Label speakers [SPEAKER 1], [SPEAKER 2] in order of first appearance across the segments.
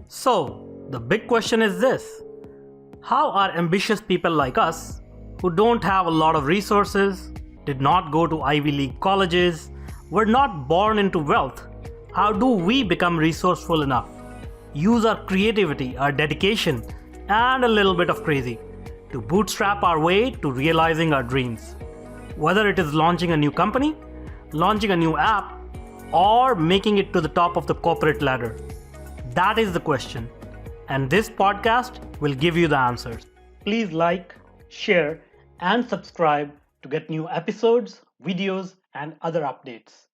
[SPEAKER 1] So, the big question is this: how are ambitious people like us, who don't have a lot of resources, did not go to Ivy League colleges, were not born into wealth, how do we become resourceful enough? Use our creativity, our dedication, and a little bit of crazy to bootstrap our way to realizing our dreams. Whether it is launching a new company, launching a new app, or making it to the top of the corporate ladder. That is the question. And this podcast will give you the answers. Please like, share, and subscribe to get new episodes, videos, and other updates.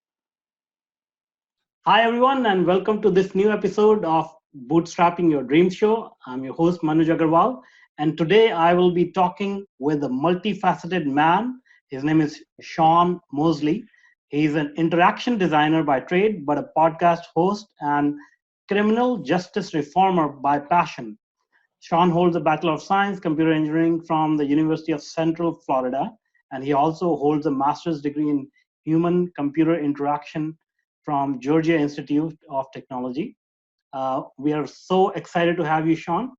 [SPEAKER 1] Hi, everyone, and welcome to this new episode of Bootstrapping Your Dreams Show. I'm your host, Manuj Aggarwal, and today I will be talking with a multifaceted man. His name is Shaun Mosley. He's an interaction designer by trade, but a podcast host and criminal justice reformer by passion. Shaun holds a Bachelor of Science, Computer Engineering from the University of Central Florida, and he also holds a master's degree in Human Computer Interaction from Georgia Institute of Technology. We are so excited to have you, Shaun.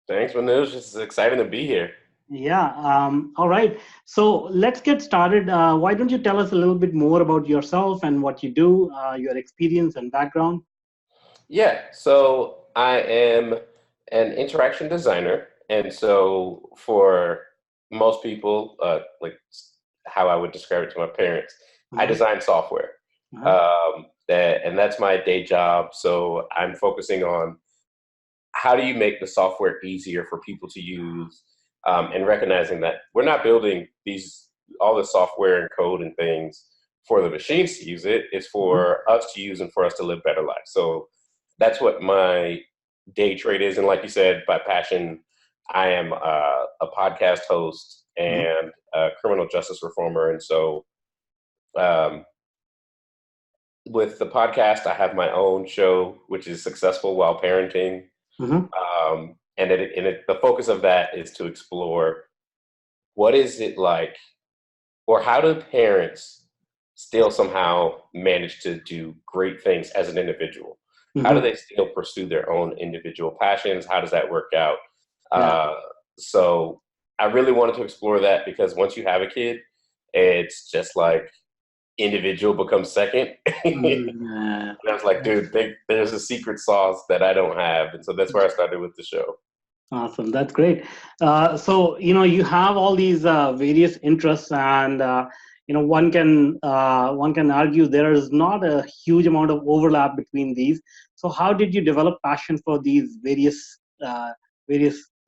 [SPEAKER 2] Thanks, Manuj. It's exciting to be here.
[SPEAKER 1] Yeah. All right. So let's get started. Why don't you tell us a little bit more about yourself and what you do, your experience and background?
[SPEAKER 2] Yeah, so I am an interaction designer. And so for most people, like how I would describe it to my parents, I design software. And that's my day job. So I'm focusing on how do you make the software easier for people to use, and recognizing that we're not building all the software and code and things for the machines to use it. It's for us to use and for us to live better lives. So that's what my day trade is. And like you said, by passion, I am a podcast host and a criminal justice reformer. And so with the podcast, I have my own show, which is Successful While Parenting. And the focus of that is to explore what is it like, or how do parents still somehow manage to do great things as an individual? How do they still pursue their own individual passions? How does that work out? So I really wanted to explore that because once you have a kid, it's just like individual becomes second. And I was like, dude, there's a secret sauce that I don't have. And so that's where I started with the show.
[SPEAKER 1] Awesome. That's great. So, you have all these various interests and, one can argue there is not a huge amount of overlap between these. So how did you develop passion for these various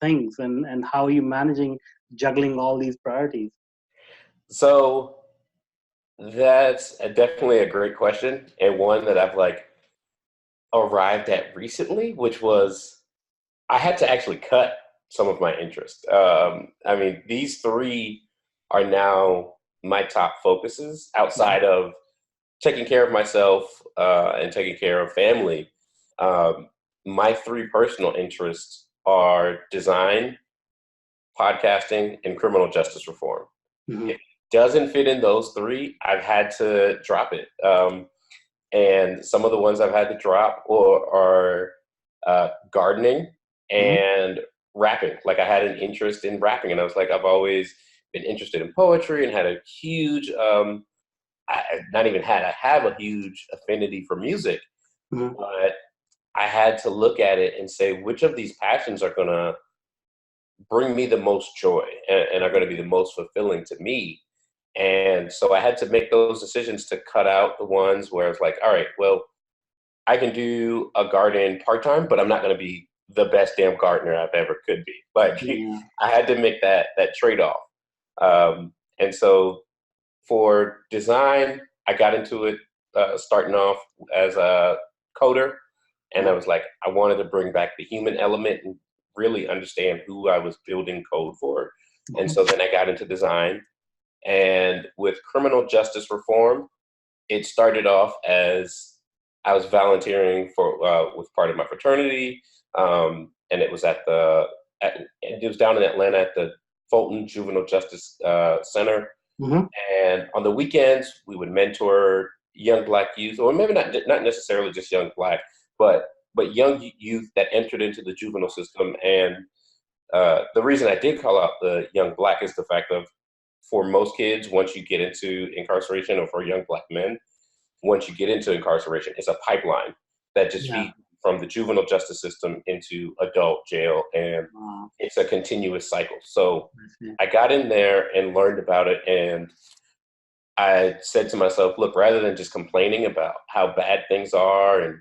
[SPEAKER 1] things, and how are you managing juggling all these priorities?
[SPEAKER 2] So that's definitely a great question, and one that I've arrived at recently, which was I had to actually cut some of my interest. I mean, these three are now my top focuses outside of taking care of myself and taking care of family. My three personal interests are design, podcasting, and criminal justice reform. If it doesn't fit in those three, I've had to drop it. And some of the ones I've had to drop are gardening and rapping. Like I had an interest in rapping, and I was like, I've always been interested in poetry and had a huge, I have a huge affinity for music. But I had to look at it and say, which of these passions are going to bring me the most joy and are going to be the most fulfilling to me? And so I had to make those decisions to cut out the ones where it's like, all right, well, I can do a garden part-time, but I'm not going to be the best damn gardener I've ever could be. Like I had to make that trade-off. And so for design, I got into it starting off as a coder. And I was like, I wanted to bring back the human element and really understand who I was building code for. And so then I got into design. And with criminal justice reform, it started off as I was volunteering with part of my fraternity. And it was it was down in Atlanta at the Fulton Juvenile Justice Center. And on the weekends, we would mentor young Black youth, or maybe not necessarily just young Black, but but young youth that entered into the juvenile system. And the reason I did call out the young Black is the fact of, for most kids, once you get into incarceration, or for young Black men, once you get into incarceration, it's a pipeline that just
[SPEAKER 1] Yeah.
[SPEAKER 2] feeds from the juvenile justice system into adult jail, and it's a continuous cycle. So I got in there and learned about it, and I said to myself, look, rather than just complaining about how bad things are and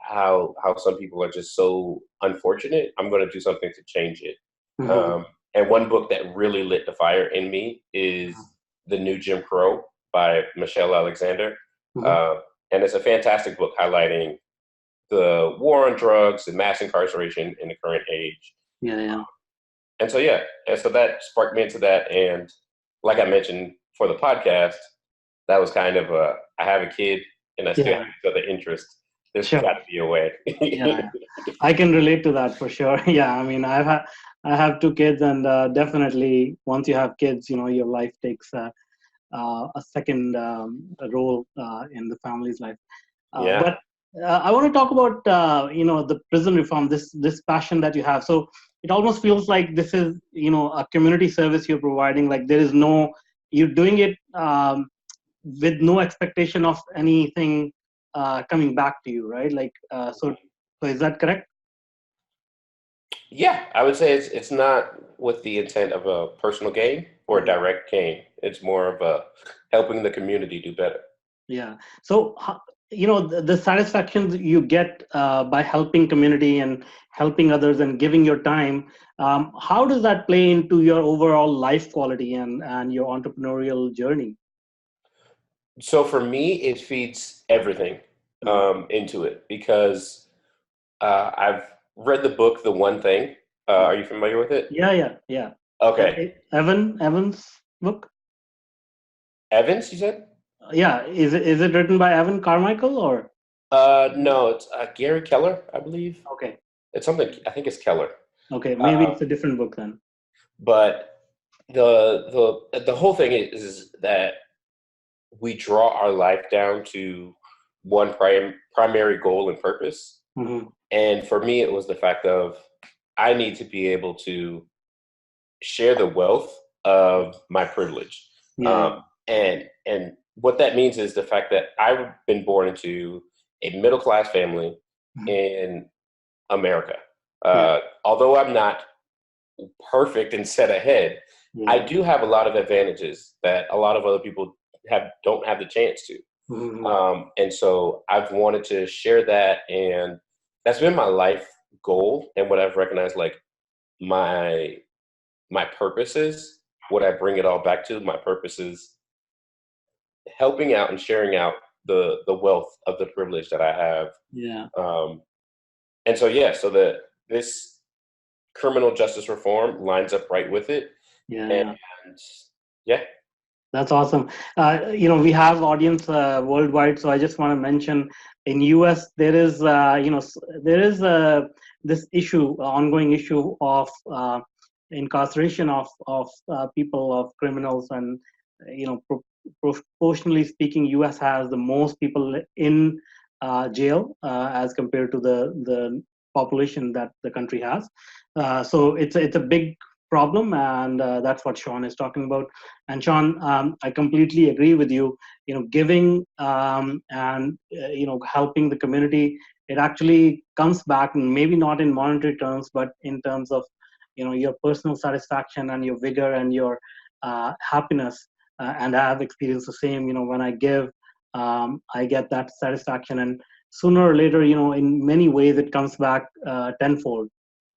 [SPEAKER 2] how some people are just so unfortunate, I'm going to do something to change it. And one book that really lit the fire in me is The New Jim Crow by Michelle Alexander. And it's a fantastic book highlighting the war on drugs and mass incarceration in the current age. And so, and so that sparked me into that. And like I mentioned for the podcast, that was kind of I have a kid and I still have other interest. There's got to be a way.
[SPEAKER 1] I can relate to that for sure. I mean, I have two kids, and definitely once you have kids, your life takes a second role in the family's life. But I want to talk about the prison reform, this passion that you have. So it almost feels like this is a community service you're providing. Like you're doing it with no expectation of anything coming back to you, right? Like so is that correct?
[SPEAKER 2] Yeah, I would say it's not with the intent of a personal gain or a direct gain. It's more of a helping the community do better.
[SPEAKER 1] Yeah. So, the satisfaction you get by helping community and helping others and giving your time, how does that play into your overall life quality and your entrepreneurial journey?
[SPEAKER 2] So for me, it feeds everything into it, because I've read the book, The One Thing. Are you familiar with it?
[SPEAKER 1] Yeah.
[SPEAKER 2] Okay.
[SPEAKER 1] Evans' book?
[SPEAKER 2] Evans, you said?
[SPEAKER 1] Yeah. Is it written by Evan Carmichael or?
[SPEAKER 2] No, it's Gary Keller, I believe.
[SPEAKER 1] Okay.
[SPEAKER 2] It's something, I think it's Keller.
[SPEAKER 1] Okay, maybe it's a different book then.
[SPEAKER 2] But the whole thing is that we draw our life down to one primary goal and purpose. And for me, it was the fact of, I need to be able to share the wealth of my privilege. And what that means is the fact that I've been born into a middle-class family in America. Although I'm not perfect and set ahead, I do have a lot of advantages that a lot of other people don't have the chance to. And so I've wanted to share that, and that's been my life goal. And what I've recognized, like my purpose is, what I bring it all back to, my purpose is helping out and sharing out the wealth of the privilege that I have. And so, so this criminal justice reform lines up right with it. And
[SPEAKER 1] that's awesome. We have audience worldwide, so I just want to mention in US there is this ongoing issue of incarceration of people, of criminals, and proportionally speaking, US has the most people in jail as compared to the population that the country has. So it's a big problem, and that's what Shaun is talking about. And Shaun, I completely agree with you. Giving and helping the community, it actually comes back, maybe not in monetary terms, but in terms of your personal satisfaction and your vigor and your happiness. And I have experienced the same. When I give, I get that satisfaction, and sooner or later, in many ways, it comes back tenfold.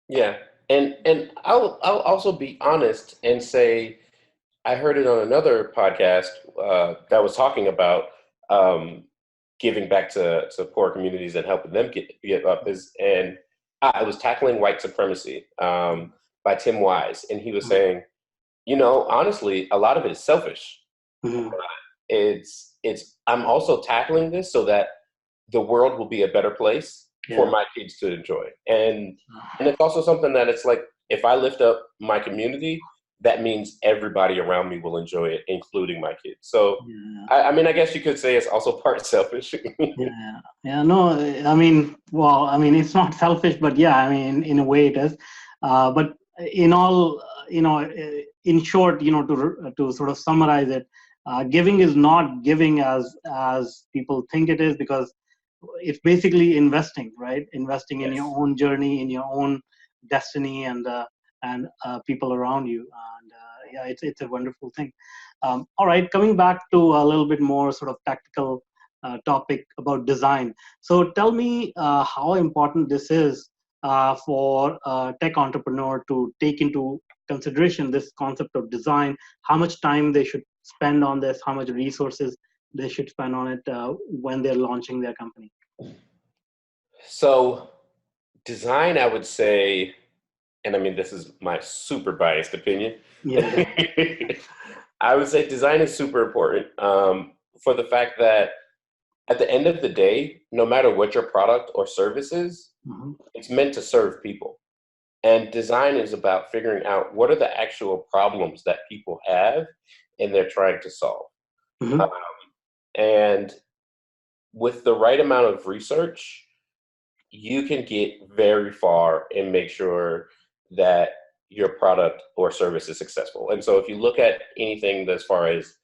[SPEAKER 2] Yeah. And I'll also be honest and say, I heard it on another podcast that was talking about giving back to poor communities and helping them get up. And I was tackling white supremacy by Tim Wise, and he was saying, honestly, a lot of it is selfish. I'm also tackling this so that the world will be a better place for my kids to enjoy. And it's also something that it's like, if I lift up my community, that means everybody around me will enjoy it, including my kids. So,
[SPEAKER 3] Yeah.
[SPEAKER 2] I mean, I guess you could say it's also part selfish.
[SPEAKER 3] Yeah. No, I mean, well, I mean, it's not selfish, but yeah, I mean, in a way it is. But in all, in short, to sort of summarize it, giving is not giving as people think it is, because it's basically investing, right? Investing in your
[SPEAKER 2] Yes.
[SPEAKER 3] own journey, in your own destiny, and people around you. And yeah, it's a wonderful thing. All right, coming back to a little bit more sort of tactical topic about design. So tell me how important this is for a tech entrepreneur to take into consideration this concept of design, how much time they should spend on this, how much resources they should spend on it when they're launching their company.
[SPEAKER 2] So, design, I would say, and I mean, this is my super biased opinion.
[SPEAKER 3] Yeah.
[SPEAKER 2] I would say design is super important for the fact that at the end of the day, no matter what your product or service is,
[SPEAKER 3] Mm-hmm.
[SPEAKER 2] it's meant to serve people. And design is about figuring out what are the actual problems that people have and they're trying to solve.
[SPEAKER 3] Mm-hmm.
[SPEAKER 2] Um, and with the right amount of research, you can get very far and make sure that your product or service is successful. And so if you look at anything as far as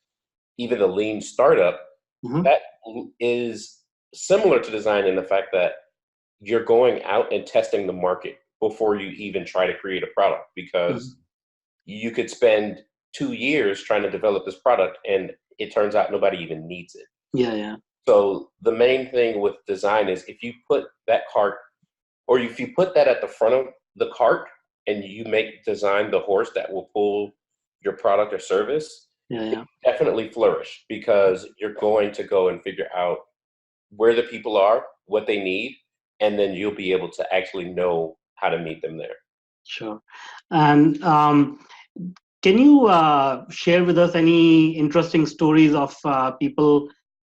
[SPEAKER 2] even the lean startup,
[SPEAKER 3] Mm-hmm.
[SPEAKER 2] that is similar to design in the fact that you're going out and testing the market before you even try to create a product,
[SPEAKER 3] Mm-hmm.
[SPEAKER 2] because you could spend 2 years trying to develop this product and it turns out nobody even needs it.
[SPEAKER 3] Yeah.
[SPEAKER 2] So the main thing with design is if you put that cart, or if you put that at the front of the cart and you make design the horse that will pull your product or service,
[SPEAKER 3] Yeah.
[SPEAKER 2] definitely flourish, because you're going to go and figure out where the people are, what they need, and then you'll be able to actually know how to meet them there.
[SPEAKER 3] Sure. And can you share with us any interesting stories of people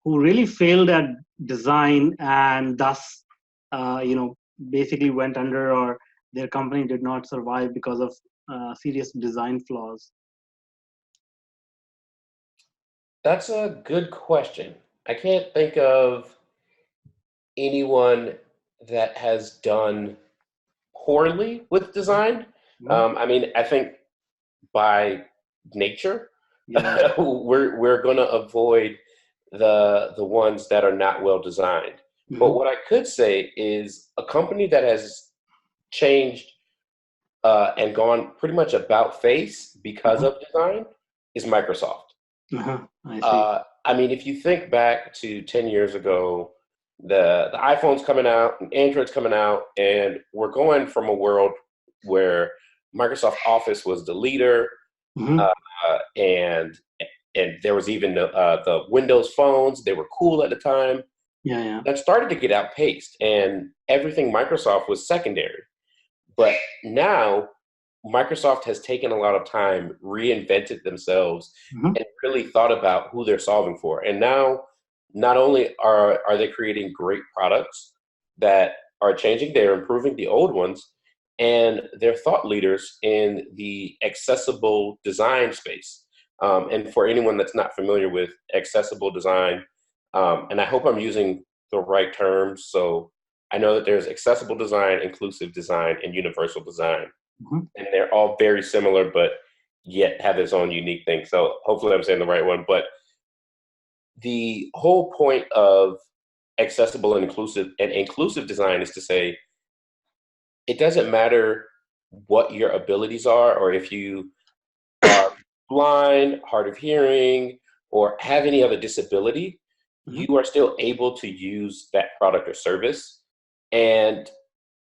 [SPEAKER 3] who really failed at design and thus, basically went under, or their company did not survive because of serious design flaws?
[SPEAKER 2] That's a good question. I can't think of anyone that has done poorly with design.
[SPEAKER 3] Mhm.
[SPEAKER 2] I mean, I think by nature,
[SPEAKER 3] Yeah.
[SPEAKER 2] we're going to avoid the ones that are not well designed. But
[SPEAKER 3] Mhm.
[SPEAKER 2] what I could say is a company that has changed and gone pretty much about face because
[SPEAKER 3] Mhm.
[SPEAKER 2] of design is Microsoft.
[SPEAKER 3] I see.
[SPEAKER 2] I mean, if you think back to 10 years ago, the iPhone's coming out and Android's coming out, and we're going from a world where Microsoft Office was the leader,
[SPEAKER 3] Mhm.
[SPEAKER 2] uh, and there was even the Windows phones. They were cool at the time.
[SPEAKER 3] Yeah.
[SPEAKER 2] That started to get outpaced, and everything Microsoft was secondary. But now Microsoft has taken a lot of time, reinvented themselves,
[SPEAKER 3] Mhm.
[SPEAKER 2] and really thought about who they're solving for. And now, not only are they creating great products that are changing, they're improving the old ones, and they're thought leaders in the accessible design space. And for anyone that's not familiar with accessible design, and I hope I'm using the right terms. So I know that there's accessible design, inclusive design, and universal design,
[SPEAKER 3] Mhm.
[SPEAKER 2] and they're all very similar, but yet have its own unique thing. So hopefully I'm saying the right one. But the whole point of accessible and inclusive design is to say it doesn't matter what your abilities are, or if you are blind, hard of hearing, or have any other disability,
[SPEAKER 3] Mhm.
[SPEAKER 2] you are still able to use that product or service. And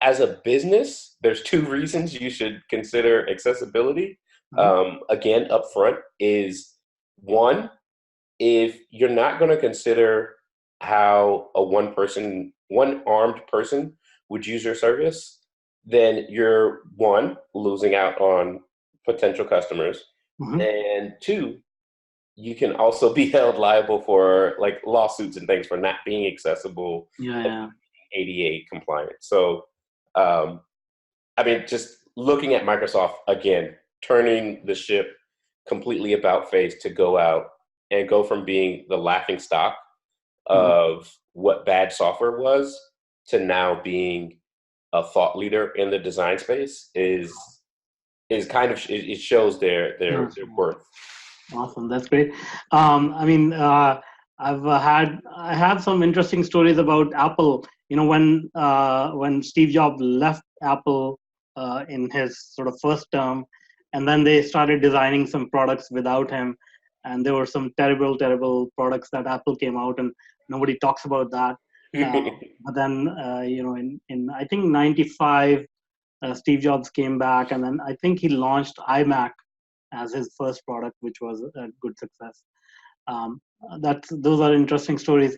[SPEAKER 2] as a business, there's two reasons you should consider accessibility.
[SPEAKER 3] Mhm.
[SPEAKER 2] Again, upfront is one, if you're not going to consider how a one armed person would use your service, then you're one, losing out on potential customers.
[SPEAKER 3] Mhm.
[SPEAKER 2] And two, you can also be held liable for like lawsuits and things for not being accessible and
[SPEAKER 3] Yeah.
[SPEAKER 2] ADA compliant. So, I mean, just looking at Microsoft again, turning the ship completely about face to go out and go from being the laughing stock of what bad software was to now being a thought leader in the design space is kind of, it shows their worth.
[SPEAKER 3] Awesome, that's great. I mean, I have some interesting stories about Apple. You know, when Steve Jobs left Apple in his sort of first term, and then they started designing some products without him, and there were some terrible products that Apple came out, and nobody talks about that. But then, you know, in I think '95, Steve Jobs came back, and then I think he launched iMac as his first product, which was a good success. Those are interesting stories.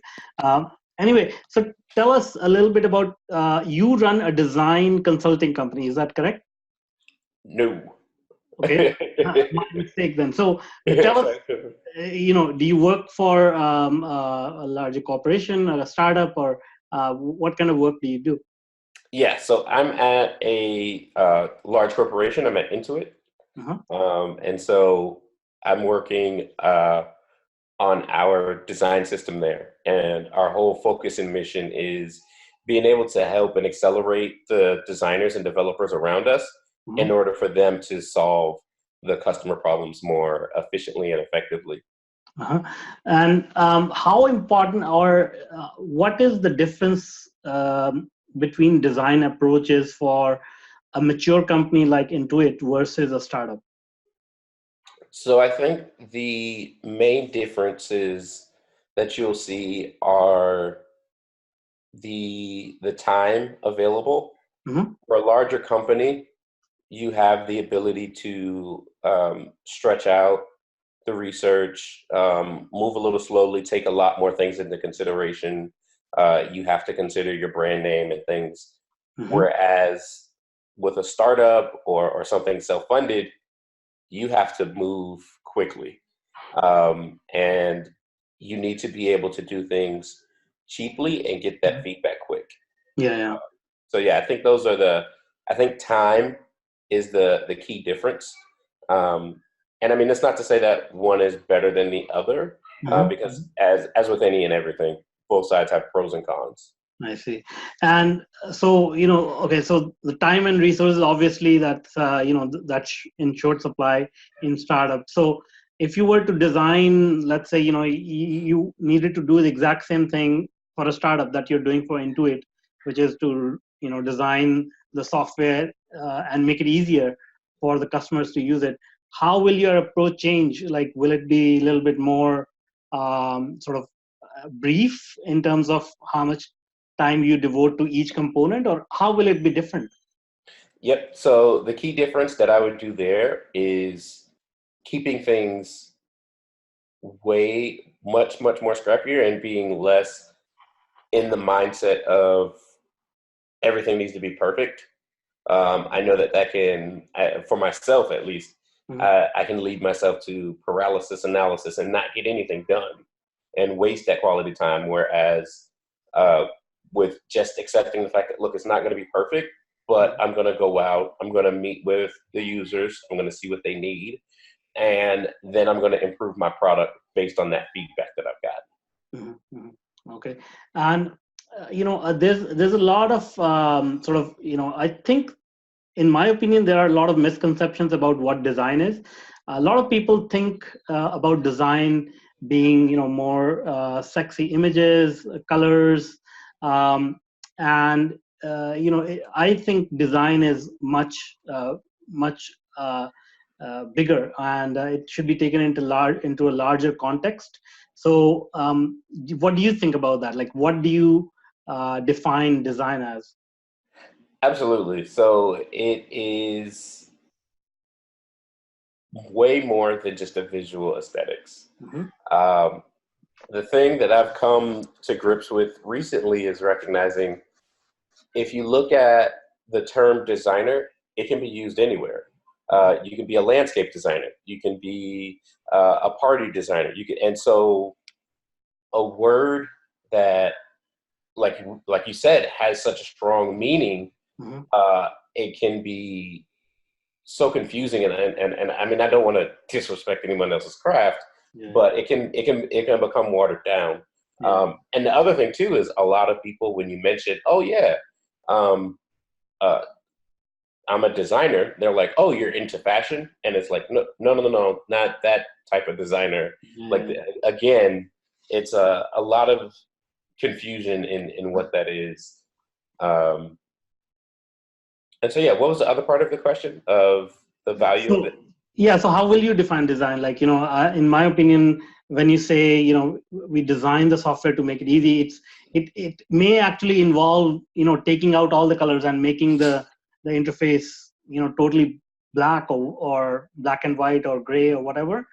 [SPEAKER 3] Anyway, so tell us a little bit about you run a design consulting company. Is that correct?
[SPEAKER 2] No.
[SPEAKER 3] Okay, my mistake then. So tell us, you know, do you work for a larger corporation or a startup, or what kind of work do you do?
[SPEAKER 2] Yeah, so I'm at a large corporation. I'm at Intuit. And so I'm working on our design system there. And our whole focus and mission is being able to help and accelerate the designers and developers around us in order for them to solve the customer problems more efficiently and effectively.
[SPEAKER 3] And how important, or what is the difference between design approaches for a mature company like Intuit versus a startup?
[SPEAKER 2] So I think the main differences that you'll see are the time available. For a larger company, you have the ability to stretch out the research, move a little slowly, take a lot more things into consideration. You have to consider your brand name and things. Whereas with a startup or something self-funded, you have to move quickly. And you need to be able to do things cheaply and get that feedback quick.
[SPEAKER 3] Yeah.
[SPEAKER 2] So yeah, I think I think time is the key difference. And I mean, it's not to say that one is better than the other, because as with any and everything, both sides have pros and cons.
[SPEAKER 3] I see. And so, you know, okay, so the time and resources, obviously that's, you know, that's in short supply in startup. So if you were to design, let's say, you know, you needed to do the exact same thing for a startup that you're doing for Intuit, which is to, you know, design the software and make it easier for the customers to use it. How will your approach change? Like, will it be a little bit more sort of brief in terms of how much time you devote to each component, or how will it be different?
[SPEAKER 2] Yep. So the key difference that I would do there is keeping things much more scrappier and being less in the mindset of everything needs to be perfect. I know that can, for myself at least, I can lead myself to paralysis analysis and not get anything done and waste that quality time. Whereas with just accepting the fact that, look, it's not going to be perfect, but I'm going to go out, I'm going to meet with the users, I'm going to see what they need, and then I'm going to improve my product based on that feedback that I've got.
[SPEAKER 3] Okay. And you know, there's a lot of sort of, you know, I think, in my opinion, there are a lot of misconceptions about what design is. A lot of people think about design being, you know, more sexy images, colors, and you know, I think design is much bigger, and it should be taken into a larger context. So, what do you think about that? Like, what do you define design as?
[SPEAKER 2] Absolutely. So it is way more than just a visual aesthetics. The thing that I've come to grips with recently is recognizing if you look at the term designer, it can be used anywhere. You can be a landscape designer. You can be a party designer. And so a word that, like you said, has such a strong meaning, it can be so confusing, and I mean, I don't want to disrespect anyone else's craft,
[SPEAKER 3] Yeah.
[SPEAKER 2] but it can become watered down.
[SPEAKER 3] Yeah.
[SPEAKER 2] And the other thing too is a lot of people, when you mention, oh yeah, um, uh, I'm a designer, they're like, oh, you're into fashion, and it's like, no, no, no, no, no, not that type of designer. Like
[SPEAKER 3] Yeah.
[SPEAKER 2] again, it's a lot of confusion in what that is. Um, and so, yeah, what was the other part of the question of the value of
[SPEAKER 3] So
[SPEAKER 2] it?
[SPEAKER 3] yeah, so how will you define design? Like, in my opinion, when you say, we design the software to make it easy, it may actually involve, taking out all the colors and making the interface, totally black or black and white or gray or whatever.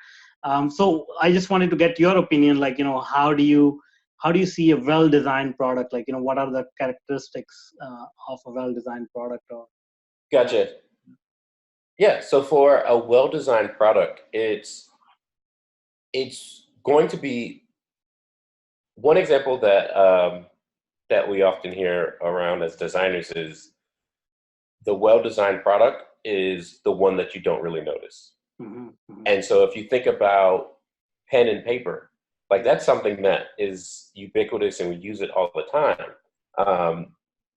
[SPEAKER 3] So I just wanted to get your opinion, like, how do you see a well-designed product? Like, what are the characteristics of a well-designed product? Or
[SPEAKER 2] Gotcha. Yeah, so for a well-designed product, it's going to be one example that we often hear around as designers is the well-designed product is the one that you don't really notice.
[SPEAKER 3] Mhm, mhm.
[SPEAKER 2] And so if you think about pen and paper, like that's something that is ubiquitous and we use it all the time.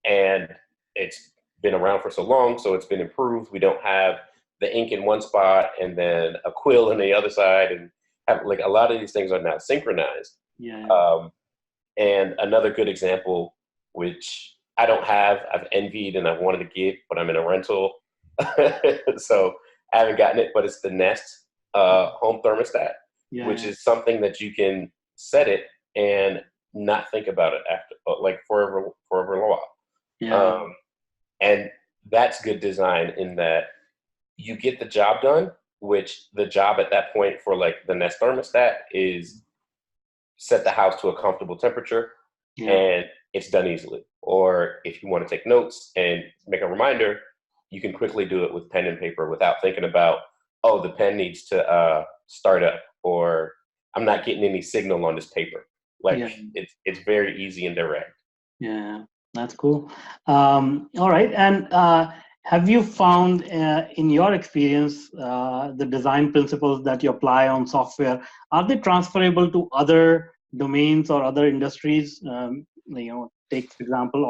[SPEAKER 2] And it's been around for so long, so it's been improved. We don't have the ink in one spot and then a quill in the other side, and have, like a lot of these things are now synchronized.
[SPEAKER 3] Yeah.
[SPEAKER 2] Um, and another good example, which I don't have, I've envied and I've wanted to get, but I'm in a rental, so I haven't gotten it. But it's the Nest home thermostat,
[SPEAKER 3] Yeah.
[SPEAKER 2] which
[SPEAKER 3] Yeah.
[SPEAKER 2] is something that you can set it and not think about it after, like forever a while.
[SPEAKER 3] Yeah.
[SPEAKER 2] Um, and that's good design in that you get the job done, which the job at that point for like the Nest thermostat is set the house to a comfortable temperature,
[SPEAKER 3] Yeah.
[SPEAKER 2] and it's done easily. Or if you want to take notes and make a reminder, you can quickly do it with pen and paper without thinking about, oh, the pen needs to start up, or I'm not getting any signal on this paper.
[SPEAKER 3] Yeah.
[SPEAKER 2] Like it's very easy and direct.
[SPEAKER 3] Yeah. That's cool. All right. And have you found, in your experience, the design principles that you apply on software, are they transferable to other domains or other industries? Take, for example,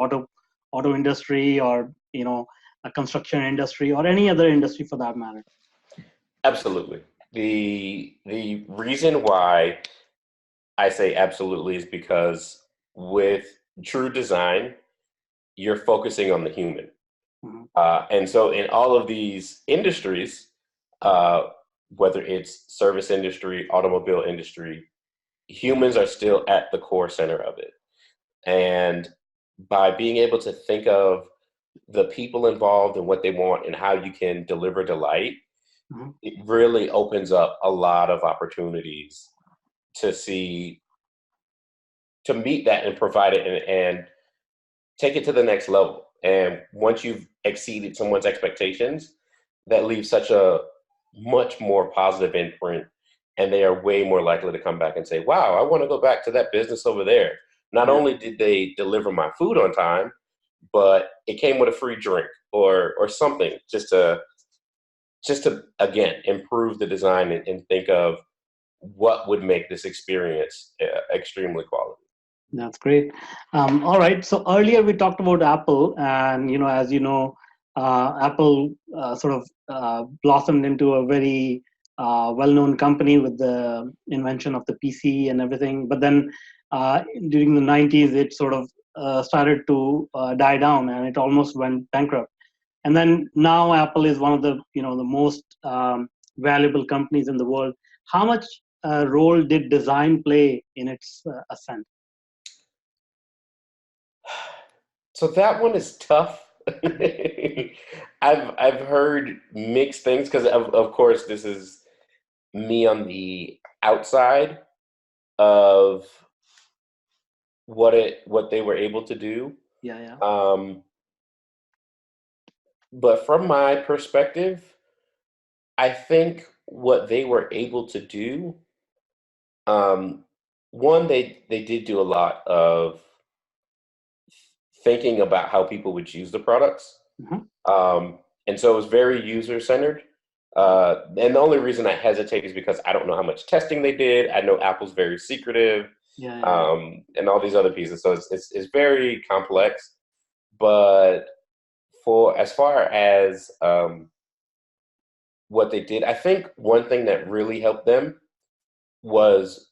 [SPEAKER 3] auto industry, or, a construction industry, or any other industry for that matter.
[SPEAKER 2] Absolutely. The reason why I say absolutely is because with true design, you're focusing on the human.
[SPEAKER 3] Mhm.
[SPEAKER 2] And so in all of these industries, uh, whether it's service industry, automobile industry, humans are still at the core center of it. And by being able to think of the people involved and what they want and how you can deliver delight,
[SPEAKER 3] Mhm.
[SPEAKER 2] it really opens up a lot of opportunities to see, to meet that and provide it and take it to the next level. And once you've exceeded someone's expectations, that leaves such a much more positive imprint. And they are way more likely to come back and say, wow, I want to go back to that business over there. Not
[SPEAKER 3] Yeah.
[SPEAKER 2] only did they deliver my food on time, but it came with a free drink or something just to again improve the design and think of what would make this experience extremely quality.
[SPEAKER 3] That's great. All right. So earlier we talked about Apple, and as you know, Apple sort of blossomed into a very well-known company with the invention of the PC and everything. But then during the '90s, it sort of started to die down, and it almost went bankrupt. And then now Apple is one of the most valuable companies in the world. How much role did design play in its ascent?
[SPEAKER 2] So that one is tough. I've heard mixed things because of course this is me on the outside of what they were able to do.
[SPEAKER 3] Yeah, yeah.
[SPEAKER 2] Um, but from my perspective, I think what they were able to do, um, one, they did do a lot of thinking about how people would use the products.
[SPEAKER 3] Mhm.
[SPEAKER 2] Um, And so it was very user-centered. And the only reason I hesitate is because I don't know how much testing they did. I know Apple's very secretive,
[SPEAKER 3] Yeah.
[SPEAKER 2] and all these other pieces. So it's very complex. But for as far as what they did, I think one thing that really helped them was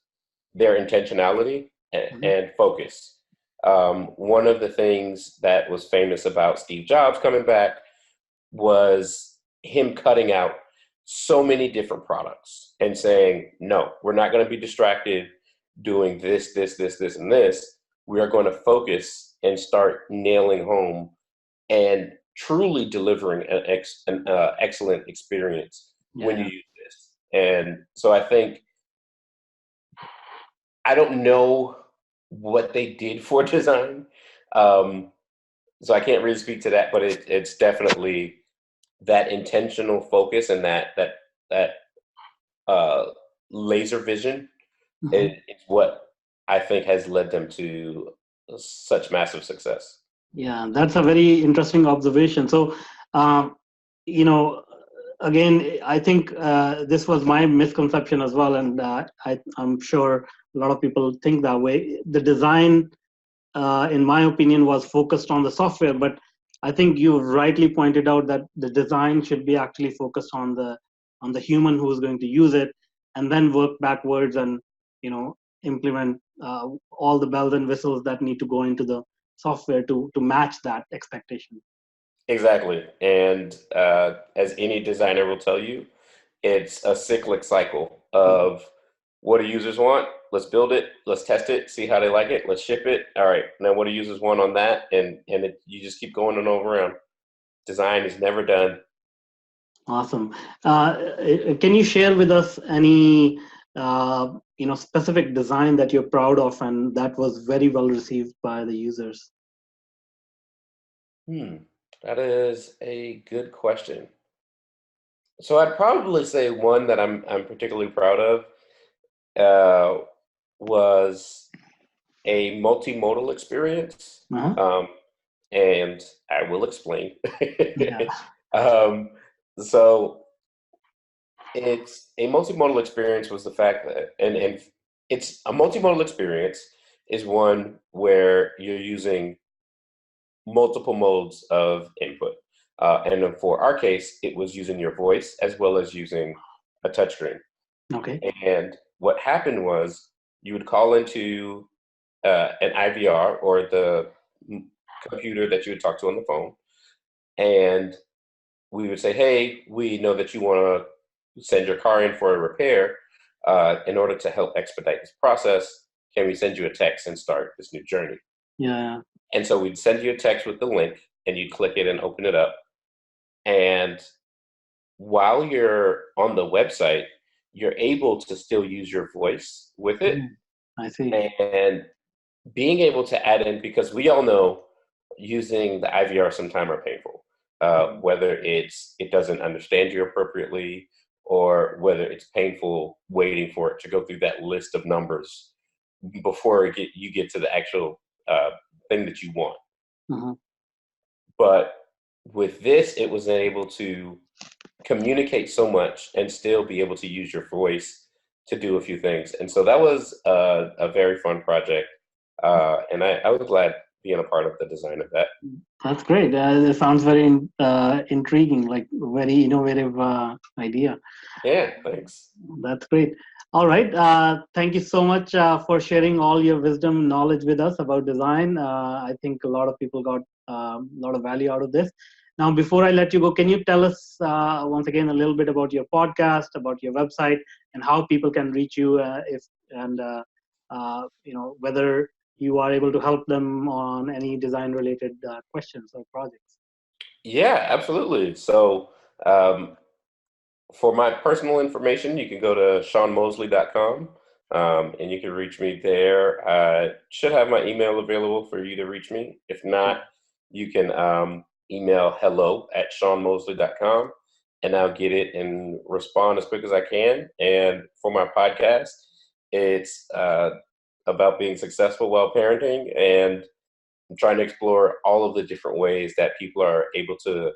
[SPEAKER 2] their intentionality and focus. One of the things that was famous about Steve Jobs coming back was him cutting out so many different products and saying, no, we're not going to be distracted doing this, and this. We are going to focus and start nailing home and truly delivering an excellent experience when you use this. And so I think, I don't know what they did for design. So I can't really speak to that, but it's definitely that intentional focus and that uh, laser vision is what I think has led them to such massive success.
[SPEAKER 3] Yeah, that's a very interesting observation. So, you know, again, I think this was my misconception as well, and I'm sure a lot of people think that way. The design, in my opinion, was focused on the software, but I think you rightly pointed out that the design should be actually focused on the human who is going to use it, and then work backwards and implement all the bells and whistles that need to go into the software to match that expectation.
[SPEAKER 2] Exactly. And as any designer will tell you, it's a cyclic cycle of what do users want? Let's build it. Let's test it. See how they like it. Let's ship it. All right. Now, what do users want on that? And you just keep going and over around. Design is never done.
[SPEAKER 3] Awesome. Can you share with us any specific design that you're proud of and that was very well received by the users?
[SPEAKER 2] That is a good question. So I'd probably say one that I'm particularly proud of was a multimodal experience.
[SPEAKER 3] Uh-huh.
[SPEAKER 2] And I will explain.
[SPEAKER 3] Yeah.
[SPEAKER 2] um, so it's a multimodal experience was the fact that, and it's a multimodal experience is one where you're using multiple modes of input. And then for our case, it was using your voice as well as using a touchscreen.
[SPEAKER 3] Okay.
[SPEAKER 2] And what happened was you would call into an IVR or the computer that you would talk to on the phone, and we would say, hey, we know that you want to send your car in for a repair. In order to help expedite this process, can we send you a text and start this new journey?
[SPEAKER 3] Yeah.
[SPEAKER 2] And so we'd send you a text with the link, and you'd click it and open it up. And while you're on the website, you're able to still use your voice with it.
[SPEAKER 3] I see.
[SPEAKER 2] And being able to add in, because we all know using the IVR sometimes are painful, whether it doesn't understand you appropriately or whether it's painful waiting for it to go through that list of numbers before you get to the actual thing that you want. But with this, it was able to communicate so much and still be able to use your voice to do a few things. And so that was a very fun project. And I was glad being a part of the design of that.
[SPEAKER 3] That's great. It sounds very intriguing, like very innovative idea.
[SPEAKER 2] Yeah, thanks.
[SPEAKER 3] That's great. All right. Thank you so much for sharing all your wisdom and knowledge with us about design. I think a lot of people got a lot of value out of this. Now, before I let you go, can you tell us once again a little bit about your podcast, about your website, and how people can reach you whether you are able to help them on any design-related questions or projects?
[SPEAKER 2] Yeah, absolutely. So for my personal information, you can go to shaunmosley.com, and you can reach me there. I should have my email available for you to reach me. If not, you can email hello@shaunmosley.com, and I'll get it and respond as quick as I can. And for my podcast, it's about being successful while parenting, and I'm trying to explore all of the different ways that people are able to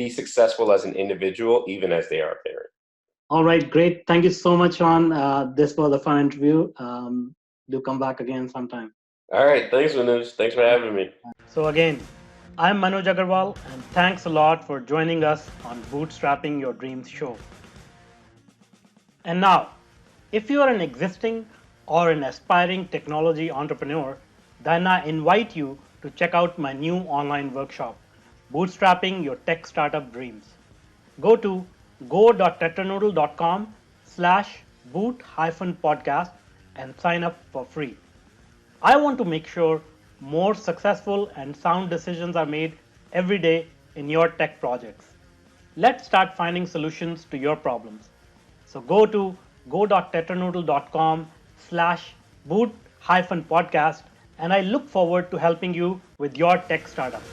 [SPEAKER 2] be successful as an individual, even as they are a parent.
[SPEAKER 3] All right, great. Thank you so much, Shaun. This was a fun interview. Do come back again sometime.
[SPEAKER 2] All right. Thanks, Manuj. Thanks for having me.
[SPEAKER 1] So, again, I'm Manuj Aggarwal, and thanks a lot for joining us on Bootstrapping Your Dreams show. And now, if you are an existing or an aspiring technology entrepreneur, then I invite you to check out my new online workshop, Bootstrapping Your Tech Startup Dreams. Go to go.tetranoodle.com/boot-podcast and sign up for free. I want to make sure more successful and sound decisions are made every day in your tech projects. Let's start finding solutions to your problems. So go to go.tetranoodle.com/boot-podcast and I look forward to helping you with your tech startup.